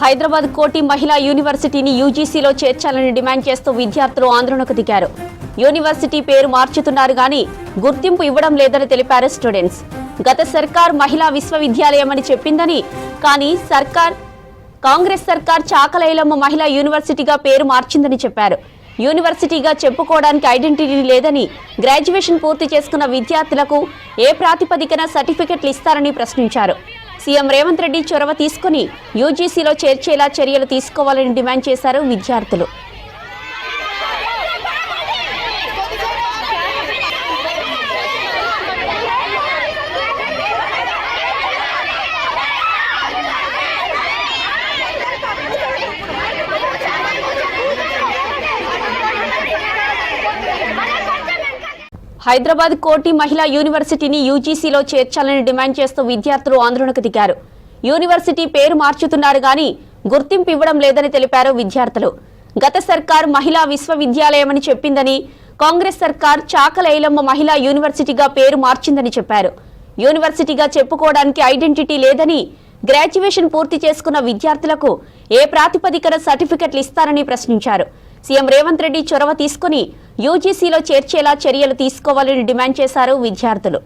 హైదరాబాద్ కోటి మహిళా యూనివర్సిటీని యూజీసీలో చేర్చాలని డిమాండ్ చేస్తూ విద్యార్థులు ఆందోళనకు దిగారు. యూనివర్సిటీ పేరు మార్చుతున్నారు గానీ గుర్తింపు ఇవ్వడం లేదని తెలిపారు స్టూడెంట్స్. గత సర్కార్ మహిళా విశ్వవిద్యాలయమని చెప్పిందని, కానీ కాంగ్రెస్ సర్కార్ చాకలైలమ్మ మహిళా యూనివర్సిటీగా పేరు మార్చిందని చెప్పారు. యూనివర్సిటీగా చెప్పుకోవడానికి ఐడెంటిటీ లేదని, గ్రాడ్యుయేషన్ పూర్తి చేసుకున్న విద్యార్థులకు ఏ ప్రాతిపదికన సర్టిఫికెట్లు ఇస్తారని ప్రశ్నించారు. సీఎం రేవంత్ రెడ్డి చొరవ తీసుకుని యూజీసీలో చేర్చేలా చర్యలు తీసుకోవాలని డిమాండ్ చేశారు విద్యార్థులు. హైదరాబాద్ కోటి మహిళా యూనివర్సిటీని యూజీసీలో చేర్చాలని డిమాండ్ చేస్తూ విద్యార్థులు ఆందోళనకు దిగారు. యూనివర్సిటీ పేరు మార్చుతున్నారు గానీ గుర్తింపు ఇవ్వడం లేదని తెలిపారు విద్యార్థులు. గత సర్కార్ మహిళా విశ్వవిద్యాలయమని చెప్పిందని, కాంగ్రెస్ సర్కార్ చాకలైలమ్మ మహిళా యూనివర్సిటీగా పేరు మార్చిందని చెప్పారు. యూనివర్సిటీగా చెప్పుకోవడానికి ఐడెంటిటీ లేదని, గ్రాడ్యుయేషన్ పూర్తి చేసుకున్న విద్యార్థులకు ఏ ప్రాతిపదికన సర్టిఫికెట్లు ఇస్తారని ప్రశ్నించారు. సీఎం రేవంత్ రెడ్డి చొరవ తీసుకుని యూజీసీలో చేర్చేలా చర్యలు తీసుకోవాలని డిమాండ్ చేశారు విద్యార్థులు.